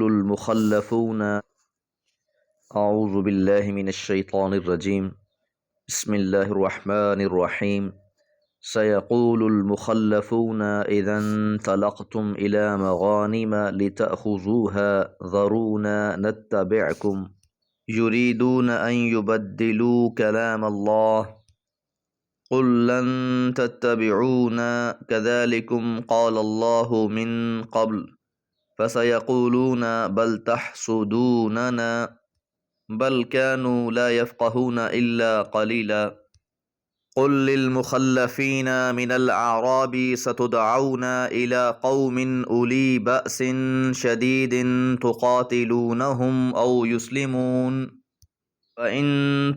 المخلفون اعوذ باللہ من الشیطان الرجیم بسم اللہ الرحمن الرحیم سيقول المخلفون اذا انطلقتم الى مغانم لتأخذوها ذرونا نتبعكم يريدون ان يبدلوا كلام الله قل لن تتبعونا كذلكم قال الله من قبل فسيقولون بل تحسدوننا بل كانوا لا يفقهون إلا قليلا قل للمخلفين من الأعراب ستدعون إلى قوم أولي بأس شديد تقاتلونهم أو يسلمون فإن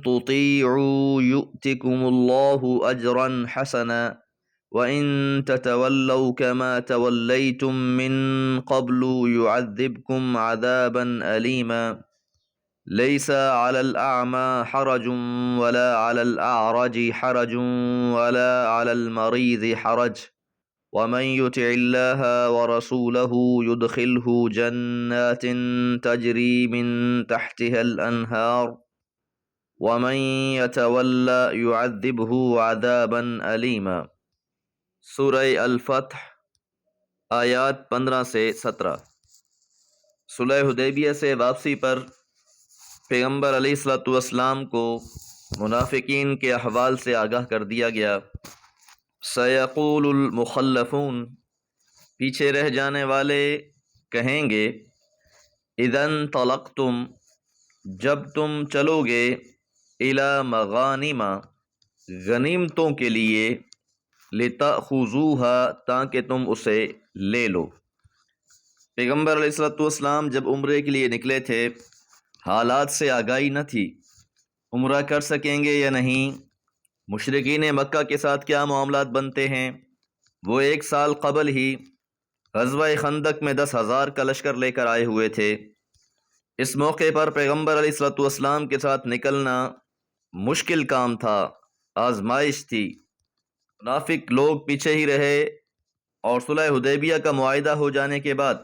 تطيعوا يؤتكم الله أجرا حسنا وَإِن تَتَوَلَّوْا كَمَا تَوَلَّيْتُم مِّن قَبْلُ يُعَذِّبْكُمْ عَذَابًا أَلِيمًا لَيْسَ عَلَى الْأَعْمَى حَرَجٌ وَلَا عَلَى الْأَعْرَجِ حَرَجٌ وَلَا عَلَى الْمَرِيضِ حَرَجٌ وَمَن يُطِعِ اللَّهَ وَرَسُولَهُ يُدْخِلْهُ جَنَّاتٍ تَجْرِي مِن تَحْتِهَا الْأَنْهَارُ وَمَن يَتَوَلَّ يُعَذِّبْهُ عَذَابًا أَلِيمًا۔ سورہ الفتح آیات 15 سے 17۔ صلح حدیبیہ سے واپسی پر پیغمبر علیہ الصلوۃ والسلام کو منافقین کے احوال سے آگاہ کر دیا گیا۔ سیقول المخلفون، پیچھے رہ جانے والے کہیں گے، اذا انطلقتم، جب تم چلو گے، الی مغانم، غنیمتوں کے لیے، لتأخذوها، تاکہ تم اسے لے لو۔ پیغمبر علیہ الصلوۃ والسلام جب عمرے کے لیے نکلے تھے، حالات سے آگاہی نہ تھی، عمرہ کر سکیں گے یا نہیں، مشرکین مکہ کے ساتھ کیا معاملات بنتے ہیں۔ وہ 1 سال قبل ہی غزوہ خندق میں 10,000 کا لشکر لے کر آئے ہوئے تھے۔ اس موقع پر پیغمبر علیہ الصلوۃ والسلام کے ساتھ نکلنا مشکل کام تھا، آزمائش تھی۔ منافق لوگ پیچھے ہی رہے، اور صلح حدیبیہ کا معاہدہ ہو جانے کے بعد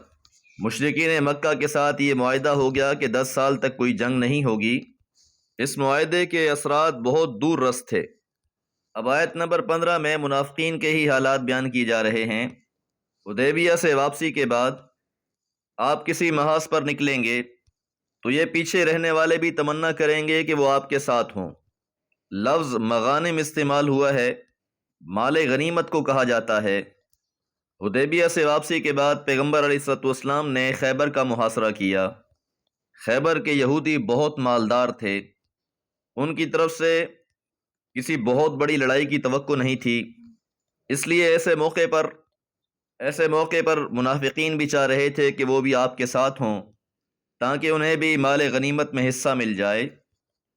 مشرکین مکہ کے ساتھ یہ معاہدہ ہو گیا کہ 10 سال تک کوئی جنگ نہیں ہوگی۔ اس معاہدے کے اثرات بہت دور رس تھے۔ اب آیت نمبر 15 میں منافقین کے ہی حالات بیان کی جا رہے ہیں۔ حدیبیہ سے واپسی کے بعد آپ کسی محاذ پر نکلیں گے تو یہ پیچھے رہنے والے بھی تمنا کریں گے کہ وہ آپ کے ساتھ ہوں۔ لفظ مغانم استعمال ہوا ہے، مال غنیمت کو کہا جاتا ہے۔ حدیبیہ سے واپسی کے بعد پیغمبر علیہ الصلوۃ والسلام نے خیبر کا محاصرہ کیا۔ خیبر کے یہودی بہت مالدار تھے، ان کی طرف سے کسی بہت بڑی لڑائی کی توقع نہیں تھی، اس لیے ایسے موقع پر منافقین بھی چاہ رہے تھے کہ وہ بھی آپ کے ساتھ ہوں، تاکہ انہیں بھی مال غنیمت میں حصہ مل جائے۔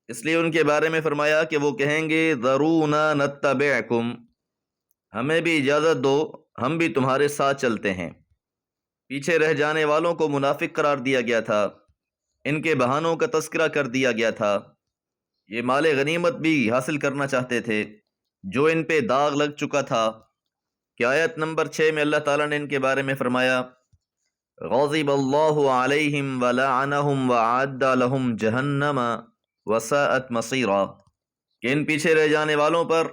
اس لیے ان کے بارے میں فرمایا کہ وہ کہیں گے، ذرونا نتبعکم، ہمیں بھی اجازت دو، ہم بھی تمہارے ساتھ چلتے ہیں۔ پیچھے رہ جانے والوں کو منافق قرار دیا گیا تھا، ان کے بہانوں کا تذکرہ کر دیا گیا تھا۔ یہ مال غنیمت بھی حاصل کرنا چاہتے تھے جو ان پہ داغ لگ چکا تھا، کہ آیت نمبر 6 میں اللہ تعالیٰ نے ان کے بارے میں فرمایا، غضب اللہ علیہم ولعنہم وعد لہم جہنم وساءت مصیرا، کہ ان پیچھے رہ جانے والوں پر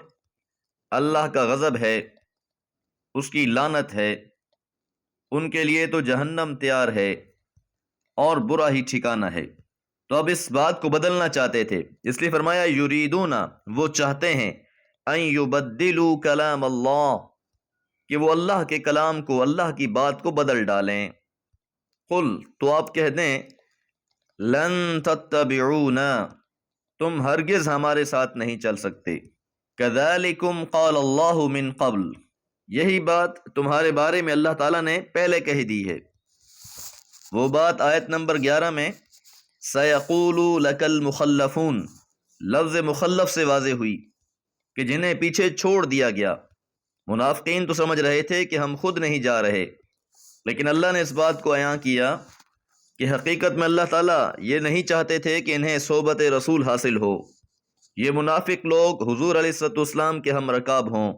اللہ کا غضب ہے، اس کی لعنت ہے، ان کے لیے تو جہنم تیار ہے اور برا ہی ٹھکانہ ہے۔ تو اب اس بات کو بدلنا چاہتے تھے، اس لیے فرمایا یریدون، وہ چاہتے ہیں، ان یبدلوا کلام اللہ، کہ وہ اللہ کے کلام کو، اللہ کی بات کو بدل ڈالیں۔ قل، تو آپ کہہ دیں، لن تتبعونا، تم ہرگز ہمارے ساتھ نہیں چل سکتے، کذالکم قال اللہ من قبل، یہی بات تمہارے بارے میں اللہ تعالیٰ نے پہلے کہہ دی ہے۔ وہ بات آیت نمبر 11 میں سیقول لک المخلفون، لفظ مخلف سے واضح ہوئی کہ جنہیں پیچھے چھوڑ دیا گیا۔ منافقین تو سمجھ رہے تھے کہ ہم خود نہیں جا رہے، لیکن اللہ نے اس بات کو عیاں کیا کہ حقیقت میں اللہ تعالیٰ یہ نہیں چاہتے تھے کہ انہیں صحبت رسول حاصل ہو، یہ منافق لوگ حضور علیہ الصلوۃ والسلام کے ہم رکاب ہوں۔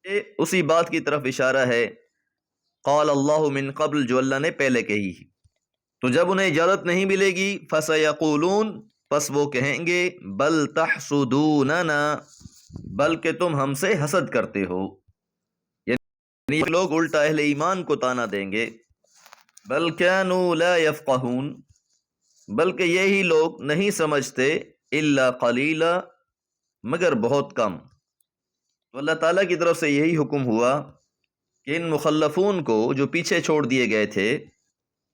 یہ اسی بات کی طرف اشارہ ہے، قال اللہ من قبل، جو اللہ نے پہلے کہی۔ تو جب انہیں اجازت نہیں ملے گی فَسَيَقُولُونَ پس وہ کہیں گے بل تحسدوننا بلکہ تم ہم سے حسد کرتے ہو، یعنی لوگ الٹا اہل ایمان کو طعنہ دیں گے بل كانوا لا يفقهون بلکہ یہی لوگ نہیں سمجھتے الا قلیلا مگر بہت کم۔ تو اللہ تعالیٰ کی طرف سے یہی حکم ہوا کہ ان مخلفون کو جو پیچھے چھوڑ دیے گئے تھے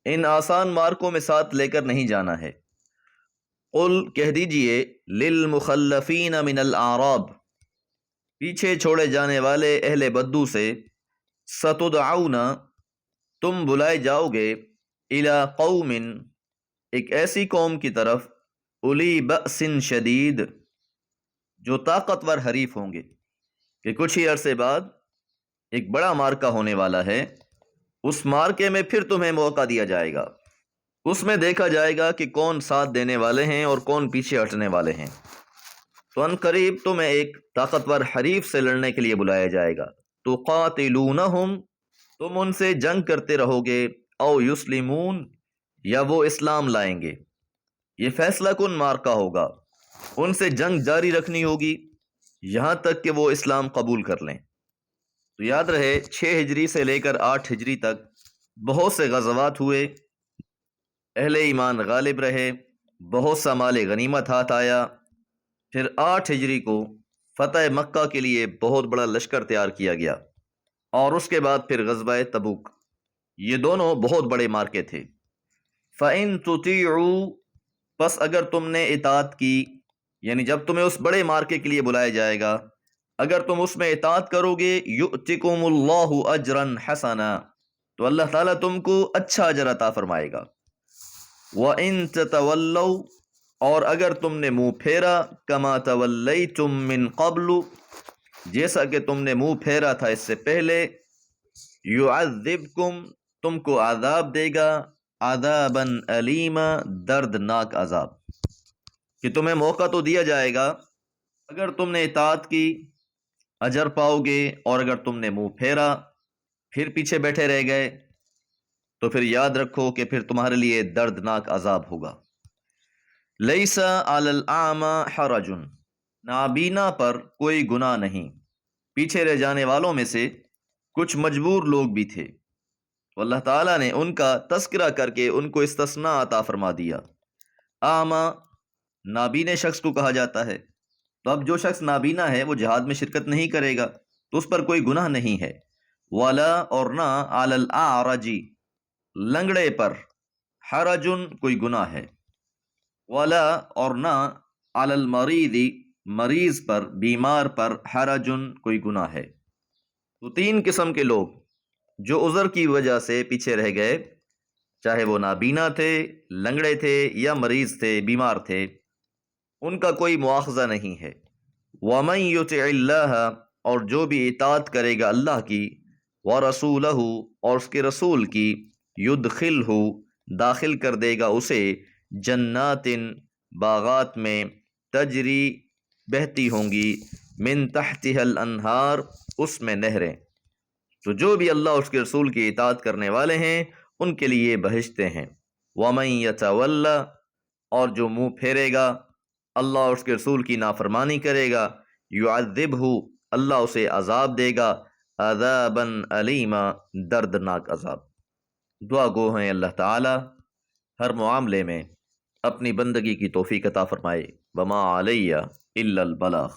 ان آسان مارکوں میں ساتھ لے کر نہیں جانا ہے۔ قل کہہ دیجئے للمخلفین من الاعراب پیچھے چھوڑے جانے والے اہل بدو سے ستدعون تم بلائے جاؤ گے الی قوم ایک ایسی قوم کی طرف الی بأس شدید جو طاقتور حریف ہوں گے کہ کچھ ہی عرصے بعد ایک بڑا مارکہ ہونے والا ہے، اس مارکے میں پھر تمہیں موقع دیا جائے گا، اس میں دیکھا جائے گا کہ کون ساتھ دینے والے ہیں اور کون پیچھے ہٹنے والے ہیں۔ تو ان قریب تمہیں ایک طاقتور حریف سے لڑنے کے لیے بلایا جائے گا، تو قاتلونہم تم ان سے جنگ کرتے رہو گے، او یسلمون یا وہ اسلام لائیں گے۔ یہ فیصلہ کن مارکہ ہوگا، ان سے جنگ جاری رکھنی ہوگی یہاں تک کہ وہ اسلام قبول کر لیں۔ تو یاد رہے 6 ہجری سے لے کر 8 ہجری تک بہت سے غزوات ہوئے، اہل ایمان غالب رہے، بہت سا مال غنیمت ہاتھ آیا، پھر 8 ہجری کو فتح مکہ کے لیے بہت بڑا لشکر تیار کیا گیا، اور اس کے بعد پھر غزوہ تبوک۔ یہ دونوں بہت بڑے مارکے تھے۔ فَإِن تُطِيعُوا پس اگر تم نے اطاعت کی، یعنی جب تمہیں اس بڑے مارکے کے لیے بلایا جائے گا اگر تم اس میں اطاعت کرو گے یؤتکم اللہ اجرا حسنا تو اللہ تعالیٰ تم کو اچھا اجر عطا فرمائے گا۔ وَإِن تَتَوَلَّوْا اور اگر تم نے منہ پھیرا کما تولیتم من قبل جیسا کہ تم نے منہ پھیرا تھا اس سے پہلے یعذبکم تم کو عذاب دے گا عذابا علیما دردناک عذاب، کہ تمہیں موقع تو دیا جائے گا، اگر تم نے اطاعت کی اجر پاؤ گے، اور اگر تم نے منہ پھیرا پھر پیچھے بیٹھے رہ گئے تو پھر یاد رکھو کہ پھر تمہارے لیے دردناک عذاب ہوگا۔ لیس علی الاعمی حرج نابینا پر کوئی گناہ نہیں۔ پیچھے رہ جانے والوں میں سے کچھ مجبور لوگ بھی تھے، تو اللہ تعالیٰ نے ان کا تذکرہ کر کے ان کو استثناء عطا فرما دیا۔ اعمی نابینے شخص کو کہا جاتا ہے، تو اب جو شخص نابینا ہے وہ جہاد میں شرکت نہیں کرے گا تو اس پر کوئی گناہ نہیں ہے۔ ولا اور نہ علی الاعرج لنگڑے پر حرجن کوئی گناہ ہے، ولا اور نہ علی المریض مریض پر بیمار پر حرجن کوئی گناہ ہے۔ تو 3 قسم کے لوگ جو عذر کی وجہ سے پیچھے رہ گئے، چاہے وہ نابینا تھے، لنگڑے تھے یا مریض تھے، بیمار تھے، ان کا کوئی مواخذہ نہیں ہے۔ وَمَن يُطِعِ اللَّهَ اور جو بھی اطاعت کرے گا اللہ کی، وَرَسُولَهُ اور اس کے رسول کی، يُدْخِلْهُ داخل کر دے گا اسے جنات باغات میں، تجری بہتی ہوں گی، من تحتها الانہار اس میں نہریں۔ تو جو بھی اللہ اور اس کے رسول کی اطاعت کرنے والے ہیں ان کے لیے بہشتیں ہیں۔ وَمَن يَتَوَلَّ اور جو منہ پھیرے گا اللہ اور اس کے رسول کی نافرمانی کرے گا، یعذبہ اللہ اسے عذاب دے گا عذابا علیما دردناک عذاب۔ دعا گو ہیں اللہ تعالی ہر معاملے میں اپنی بندگی کی توفیق عطا فرمائے۔ وما علیہ الا البلاغ۔